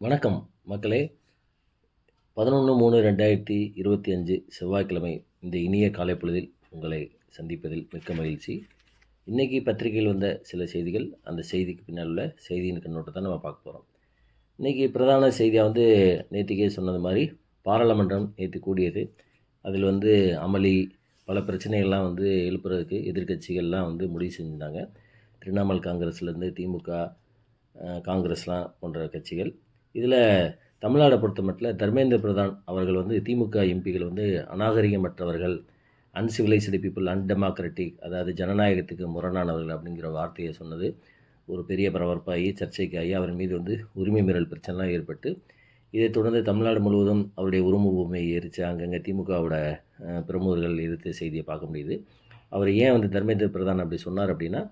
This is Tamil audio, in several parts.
வணக்கம் மக்களே. 11/3/2025 செவ்வாய்க்கிழமை இந்த இனிய காலை பொழுதில் உங்களை சந்திப்பதில் மிக்க மகிழ்ச்சி. இன்றைக்கி பத்திரிகையில் வந்த சில செய்திகள், அந்த செய்திக்கு பின்னால் உள்ள செய்தியின் கண்ணோட்டத்தை நம்ம பார்க்க போகிறோம். இன்றைக்கி பிரதான செய்தியாக நேற்றுக்கே சொன்னது மாதிரி பாராளுமன்றம் நேற்று கூடியது. அதில் அமளி, பல பிரச்சனைகள்லாம் எழுப்புறதுக்கு எதிர்க்கட்சிகள்லாம் முடிவு செஞ்சுருந்தாங்க. திரிணாமுல் காங்கிரஸ்லேருந்து திமுக, காங்கிரஸ்லாம் போன்ற கட்சிகள். இதில் தமிழ்நாடை பொறுத்த மட்டும் தர்மேந்திர பிரதான் அவர்கள் திமுக எம்பிகள் அநாகரிகமற்றவர்கள், அன்சிவிலைஸ்டு பீப்புள், அன்டெமோக்ராட்டிக், அதாவது ஜனநாயகத்துக்கு முரணானவர்கள் அப்படிங்கிற வார்த்தையை சொன்னது ஒரு பெரிய பரபரப்பாகி சர்ச்சைக்காகி அவர் மீது உரிமை மீறல் பிரச்சனைலாம் ஏற்பட்டு, இதைத் தொடர்ந்து தமிழ்நாடு முழுவதும் அவருடைய உரிமை பூமியை எரித்து அங்கங்கே திமுகவோட பிரமுகர்கள் எதிர்த்த செய்தியை பார்க்க முடியுது. அவர் ஏன் தர்மேந்திர பிரதான் அப்படி சொன்னார் அப்படின்னா,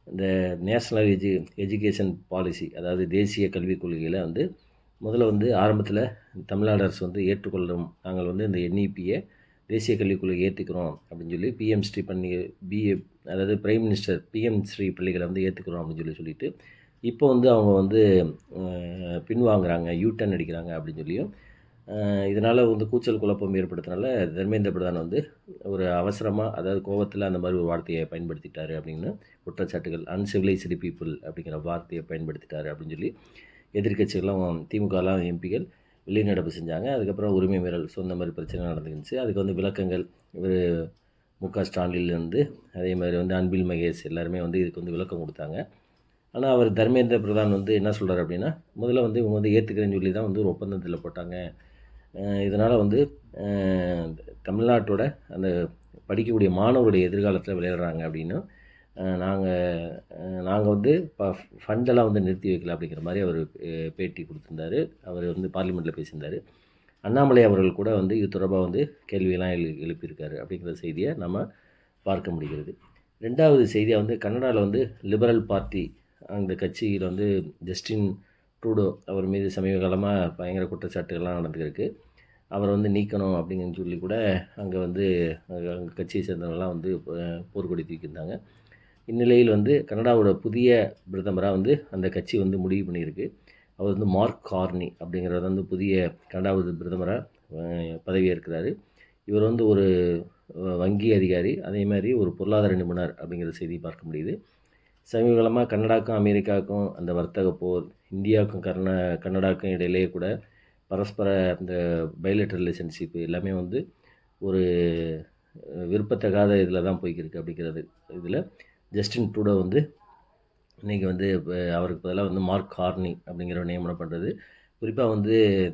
இந்த நேஷ்னல் எஜுகேஷன் பாலிசி, அதாவது தேசிய கல்விக் கொள்கையில் முதல்ல ஆரம்பத்தில் தமிழ்நாடு அரசு ஏற்றுக்கொள்ளும், நாங்கள் இந்த என்இபியை தேசிய கல்விக் கொள்கை ஏற்றுக்கிறோம் அப்படின்னு சொல்லி பிஎம் ஸ்ரீ பண்ணி பிஏ, அதாவது பிரைம் மினிஸ்டர் பிஎம் ஸ்ரீ பள்ளிகளை ஏற்றுக்கிறோம் அப்படின்னு சொல்லிட்டு இப்போ அவங்க பின்வாங்குறாங்க, யூட்டர்ன் அடிக்கிறாங்க அப்படின்னு சொல்லியும், இதனால் கூச்சல் குழப்பம் ஏற்படுத்தினால தர்மேந்திர பிரதான் ஒரு அவசரமாக, அதாவது கோபத்தில் அந்த மாதிரி ஒரு வார்த்தையை பயன்படுத்திட்டாரு அப்படின்னு குற்றச்சாட்டுகள், அன்சிவிலைஸ்டு பீப்புள் அப்படிங்கிற வார்த்தையை பயன்படுத்திட்டாரு அப்படின்னு சொல்லி எதிர்க்கட்சிகள்லாம் திமுகலாம் எம்பிகள் வெளிநடப்பு செஞ்சாங்க. அதுக்கப்புறம் உரிமை மீறல் சொந்த மாதிரி பிரச்சனை நடந்துருந்துச்சு. அதுக்கு விளக்கங்கள் இவர் முக ஸ்டாலின்லேருந்து, அதே மாதிரி அன்பில் மகேஷ் எல்லாருமே இதுக்கு விளக்கம் கொடுத்தாங்க. ஆனால் அவர் தர்மேந்திர பிரதான் என்ன சொல்கிறார் அப்படின்னா, முதல்ல இவங்க ஏற்றுக்கிறேன்னு சொல்லி தான் ஒரு ஒப்பந்தத்தில் போட்டாங்க. இதனால் தமிழ்நாட்டோட அந்த படிக்கக்கூடிய மாணவருடைய எதிர்காலத்தில் விளையாடுறாங்க அப்படின்னு, நாங்கள் ஃபண்டெல்லாம் நிறுத்தி வைக்கல அப்படிங்கிற மாதிரி அவர் பேட்டி கொடுத்துருந்தார். அவர் பார்லிமெண்ட்டில் பேசியிருந்தார். அண்ணாமலை அவர்கள் கூட இது தொடர்பாக கேள்வியெல்லாம் எழுப்பியிருக்காரு அப்படிங்கிற செய்தியை நம்ம பார்க்க முடிகிறது. ரெண்டாவது செய்தியாக கனடாவில் லிபரல் பார்ட்டி அந்த கட்சியில் ஜஸ்டின் ட்ரூடோ அவர் மீது சமீப காலமாக பயங்கர குற்றச்சாட்டுகள்லாம் நடந்துருக்கு. அவர் நீக்கணும் அப்படின்னு சொல்லி கூட அங்கே அங்கே கட்சியை சேர்ந்தவங்களாம் போர்க்கொடி தூக்கியிருந்தாங்க. இந்நிலையில் கனடாவோட புதிய பிரதமராக அந்த கட்சி முடிவு பண்ணியிருக்கு. அவர் மார்க் கார்னி அப்படிங்கிறவர் புதிய கனடாவது பிரதமராக பதவியேற்கிறாரு. இவர் ஒரு வங்கி அதிகாரி, அதே மாதிரி ஒரு பொருளாதார நிபுணர் அப்படிங்கிற செய்தி பார்க்க முடியுது. சமீப காலமாக கனடாக்கும் அமெரிக்காவுக்கும் அந்த வர்த்தக போர், இந்தியாவுக்கும் கனடாக்கும் இடையிலேயே கூட பரஸ்பர இந்த பைலேட்டரல் ரிலேஷன்ஷிப் எல்லாமே ஒரு விருப்பத்தகாத இதில் தான் போய்க்கிருக்கு. அப்படிங்கிறது இதில் ஜஸ்டின் ட்ரூடோ இன்றைக்கி அவருக்கு பதிலாக மார்க் கார்னி அப்படிங்கிற நியமனம் பண்ணுறது. குறிப்பாக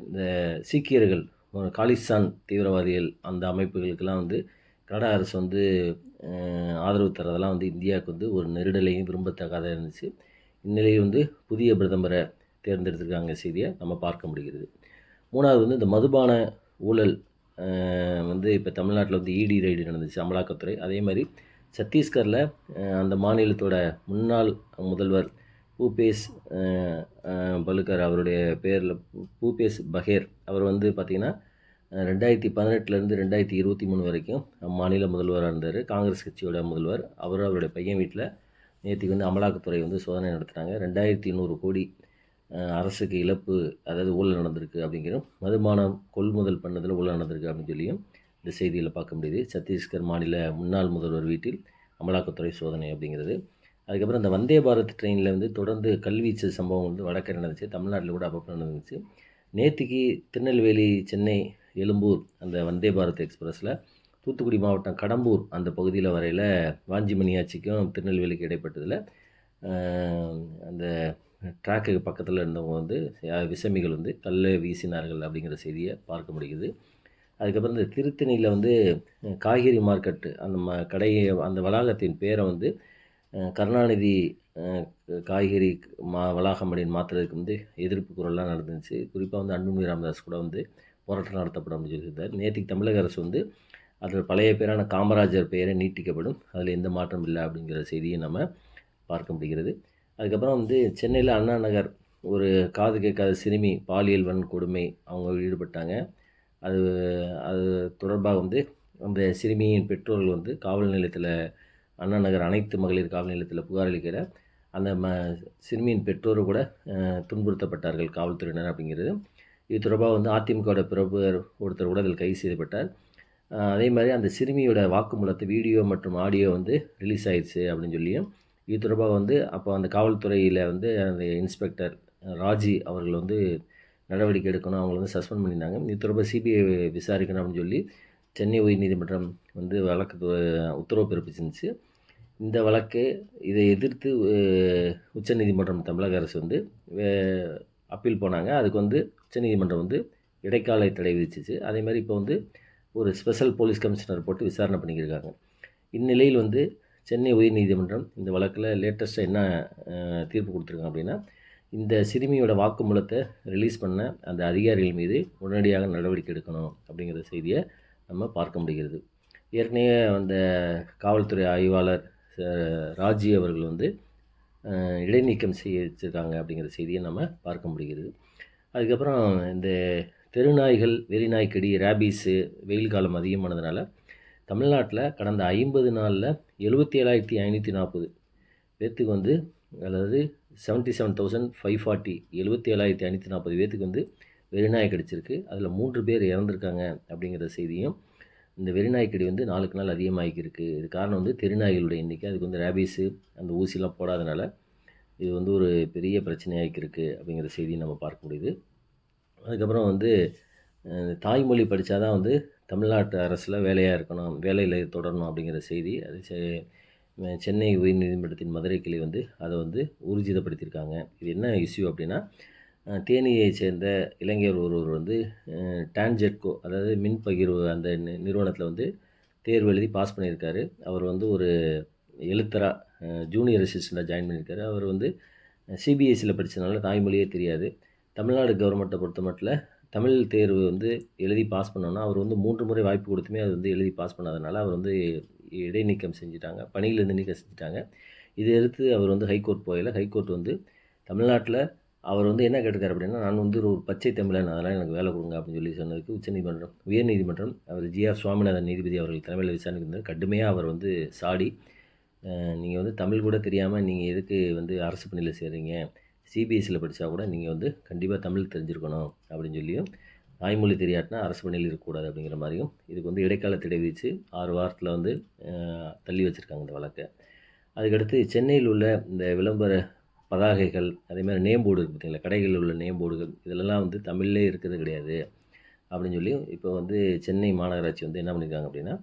இந்த சீக்கியர்கள், காலிஸ்தான் தீவிரவாதிகள், அந்த அமைப்புகளுக்கெல்லாம் கனடா அரசு ஆதரவு தரதெல்லாம் இந்தியாவுக்கு ஒரு நெருடலையும் விரும்பத்தகாத இருந்துச்சு. இந்நிலையில் புதிய பிரதமரை தேர்ந்தெடுத்திருக்காங்க செய்தியை நம்ம பார்க்க முடிகிறது. மூணாவது இந்த மதுபான ஊழல் இப்போ தமிழ்நாட்டில் இடி ரைடு நடந்துச்சு, அமலாக்கத்துறை. அதே மாதிரி சத்தீஸ்கரில் அந்த மாநிலத்தோட முன்னாள் முதல்வர் பூபேஷ் பலுக்கர், அவருடைய பேரில் பூபேஷ் பகேர், அவர் பார்த்திங்கன்னா 2018 2023 வரைக்கும் மாநில முதல்வராக இருந்தார். காங்கிரஸ் கட்சியோட முதல்வர். அவருடைய பையன் வீட்டில் நேற்றுக்கு அமலாக்கத்துறை சோதனை நடத்துகிறாங்க. 2200 கோடி அரசுக்கு இழப்பு, அதாவது ஊழல் நடந்திருக்கு அப்படிங்கிறோம். மதுபானம் கொள்முதல் பண்ணதில் ஊழல் நடந்திருக்கு அப்படின்னு சொல்லியும் இந்த செய்தியில் பார்க்க முடியுது. சத்தீஸ்கர் மாநில முன்னாள் முதல்வர் வீட்டில் அமலாக்கத்துறை சோதனை அப்படிங்கிறது. அதுக்கப்புறம் இந்த வந்தே பாரத் ட்ரெயினில் தொடர்ந்து கல்வீச்சு சம்பவம் வடக்கே நடந்துச்சு, தமிழ்நாட்டில் கூட அப்பப்போ நடந்துச்சு. நேற்றுக்கு திருநெல்வேலி, சென்னை, எழும்பூர் அந்த வந்தே பாரத் எக்ஸ்பிரஸில் தூத்துக்குடி மாவட்டம் கடம்பூர் அந்த பகுதியில் வரையில் வாஞ்சிமணியாச்சிக்கும் திருநெல்வேலிக்கு இடைப்பட்டதில் அந்த ட்ராக்கு பக்கத்தில் இருந்தவங்க விசமிகள் கல் வீசினார்கள் அப்படிங்கிற செய்தியை பார்க்க முடியுது. அதுக்கப்புறம் இந்த திருத்தணியில் காய்கறி மார்க்கெட்டு அந்த கடையை, அந்த வளாகத்தின் பேரை கருணாநிதி காய்கறி வளாகம் அப்படின்னு மாற்றுறதுக்கு எதிர்ப்பு குரல்லாம் நடந்துச்சு. குறிப்பாக அன்புமணி ராமதாஸ் கூட போராட்டம் நடத்தப்படும் அப்படின்னு சொல்லியிருந்தார். நேற்றுக்கு தமிழக அரசு அதில் பழைய பேரான காமராஜர் பெயரை நீட்டிக்கப்படும், அதில் எந்த மாற்றம் இல்லை அப்படிங்கிற செய்தியை நம்ம பார்க்க முடிகிறது. அதுக்கப்புறம் சென்னையில் அண்ணா நகர் ஒரு காது கேட்காத சிறுமி பாலியல் வன்கொடுமை அவங்க ஈடுபட்டாங்க. அது தொடர்பாக அந்த சிறுமியின் பெற்றோர்கள் காவல் நிலையத்தில், அண்ணா நகர் அனைத்து மகளிர் காவல் நிலையத்தில் புகார் அளிக்கிற அந்த சிறுமியின் பெற்றோர் கூட துன்புறுத்தப்பட்டார்கள் காவல்துறையினர் அப்படிங்கிறது. இது தொடர்பாக வந்து அதிமுகவோட பிரபுவர் ஒருத்தர் கூட அதில் கைது செய்யப்பட்டார். அதே மாதிரி அந்த சிறுமியோட வாக்குமூலத்தை வீடியோ மற்றும் ஆடியோ வந்து ரிலீஸ் ஆயிடுச்சு அப்படின்னு சொல்லியும், இது தொடர்பாக வந்து அப்போ அந்த காவல்துறையில் வந்து அந்த இன்ஸ்பெக்டர் ராஜி அவர்கள் வந்து நடவடிக்கை எடுக்கணும், அவங்கள வந்து சஸ்பெண்ட் பண்ணியிருந்தாங்க. இது தொடர்பாக சிபிஐ விசாரிக்கணும் அப்படின்னு சொல்லி சென்னை உயர்நீதிமன்றம் வந்து வழக்கு உத்தரவு பிறப்பிச்சிருந்துச்சு. இந்த வழக்கு இதை எதிர்த்து உச்சநீதிமன்றம் தமிழக அரசு வந்து அப்பீல் போனாங்க. அதுக்கு வந்து உச்சநீதிமன்றம் வந்து இடைக்கால தடை விதிச்சிச்சு. அதே மாதிரி இப்போ வந்து ஒரு ஸ்பெஷல் போலீஸ் கமிஷனர் போட்டு விசாரணை பண்ணிக்கிருக்காங்க. இந்நிலையில் வந்து சென்னை உயர்நீதிமன்றம் இந்த வழக்கில் லேட்டஸ்ட்டாக என்ன தீர்ப்பு கொடுத்துருக்காங்க அப்படின்னா, இந்த சிறுமியோட வாக்குமூலத்தை ரிலீஸ் பண்ண அந்த அதிகாரிகள் மீது உடனடியாக நடவடிக்கை எடுக்கணும் அப்படிங்கிற செய்தியை நம்ம பார்க்க முடிகிறது. ஏற்கனவே அந்த காவல்துறை ஆய்வாளர் ராஜி அவர்கள் வந்து இடைநீக்கம் செய்ய வச்சுருக்காங்க அப்படிங்கிற செய்தியை நம்ம பார்க்க முடிகிறது. அதுக்கப்புறம் இந்த தெருநாய்கள், வெறிநாய்க்கடி, ரேபீஸு வெயில் காலம் அதிகமானதுனால தமிழ்நாட்டில் கடந்த 50 நாளில் 77,540 பேர்த்துக்கு வந்து, அதாவது 77,540 77,540 பேர்த்துக்கு வந்து வெறிநாய் கடிச்சிருக்கு. அதில் 3 பேர் இறந்துருக்காங்க அப்படிங்கிற செய்தியும், இந்த வெறிநாய்க்கடி வந்து நாளுக்கு நாள் அதிகமாகிருக்கு. இது காரணம் வந்து தெருநாய்களுடைய எண்ணிக்கை. அதுக்கு வந்து ரேபீஸு அந்த ஊசிலாம் போடாதனால இது வந்து ஒரு பெரிய பிரச்சனையாகிருக்கு அப்படிங்கிற செய்தியை நம்ம பார்க்க முடியுது. அதுக்கப்புறம் வந்து தாய்மொழி படித்தா தான் வந்து தமிழ்நாட்டு அரசில் வேலையாக இருக்கணும், வேலையில் தொடரணும் அப்படிங்கிற செய்தி அது சென்னை உயர்நீதிமன்றத்தின் மதுரை கிளை வந்து அதை வந்து ஊர்ஜிதப்படுத்தியிருக்காங்க. இது என்ன இஷ்யூ அப்படின்னா, தேனியை சேர்ந்த இளைஞர் ஒருவர் வந்து டான்ஜெட்கோ, அதாவது மின் பகிர்வு அந்த நிறுவனத்தில் வந்து தேர்வு எழுதி பாஸ் பண்ணியிருக்காரு. அவர் வந்து ஒரு எழுத்தராக ஜூனியர் அசிஸ்டண்ட்டாக ஜாயின் பண்ணியிருக்காரு. அவர் வந்து சிபிஎஸ்சியில் படித்ததுனால தாய்மொழியே தெரியாது. தமிழ்நாடு கவர்மெண்ட்டை பொறுத்த மட்டும் தமிழ் தேர்வு வந்து எழுதி பாஸ் பண்ணோன்னா, அவர் வந்து 3 முறை வாய்ப்பு கொடுத்துமே அது வந்து எழுதி பாஸ் பண்ணாதனால அவர் வந்து இடைநீக்கம் செஞ்சுட்டாங்க, பணியிலேருந்து நீக்கம் செஞ்சுட்டாங்க. இதை எதிர்த்து அவர் வந்து ஹைகோர்ட் போகல. ஹைகோர்ட் வந்து தமிழ்நாட்டில் அவர் வந்து என்ன கேட்டிருக்காரு அப்படின்னா, நான் வந்து ஒரு பச்சை தமிழன், அதனால் எனக்கு வேலை கொடுங்க அப்படின்னு சொல்லி சொன்னதுக்கு உயர்நீதிமன்றம் அவர் ஜி.ஆர். சுவாமிநாதன் நீதிபதி அவர்கள் தலைமையில் விசாரணைக்கு வந்தார். கடுமையாக அவர் வந்து சாடி, நீங்கள் வந்து தமிழ் கூட தெரியாமல் நீங்கள் எதுக்கு வந்து அரசு பணியில் சேர்றீங்க, சிபிஎஸ்சியில் படித்தா கூட நீங்கள் வந்து கண்டிப்பாக தமிழ் தெரிஞ்சிருக்கணும் அப்படின்னு சொல்லியும், தாய்மொழி தெரியாட்டினா அரசு பணியில் இருக்கக்கூடாது அப்படிங்கிற மாதிரியும், இதுக்கு வந்து இடைக்கால தடை விதித்து 6 வாரத்தில் வந்து தள்ளி வச்சுருக்காங்க இந்த வழக்கை. அதுக்கடுத்து சென்னையில் உள்ள இந்த விளம்பர பதாகைகள், அதேமாதிரி நேம் போர்டு இருக்குது பார்த்திங்களா, கடைகளில் உள்ள நேம் போர்டுகள், இதிலெல்லாம் வந்து தமிழ்லே இருக்கிறது கிடையாது அப்படின்னு சொல்லி இப்போ வந்து சென்னை மாநகராட்சி வந்து என்ன பண்ணியிருக்காங்க அப்படின்னா,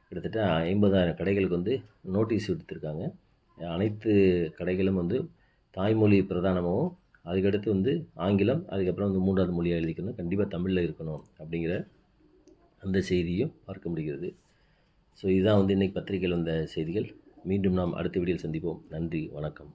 கிட்டத்தட்ட 50,000 கடைகளுக்கு வந்து நோட்டீஸ் விடுத்திருக்காங்க. அனைத்து கடைகளும் வந்து தாய்மொழி பிரதானமாகவும், அதுக்கடுத்து வந்து ஆங்கிலம், அதுக்கப்புறம் வந்து 3வது மொழியாக எழுதிக்கணும், கண்டிப்பாக தமிழில் இருக்கணும் அப்படிங்கிற அந்த செய்தியும் பார்க்க முடிகிறது. ஸோ இதுதான் வந்து இன்றைக்கி பத்திரிகையில் வந்த செய்திகள். மீண்டும் நாம் அடுத்த வீடியோவில் சந்திப்போம். நன்றி, வணக்கம்.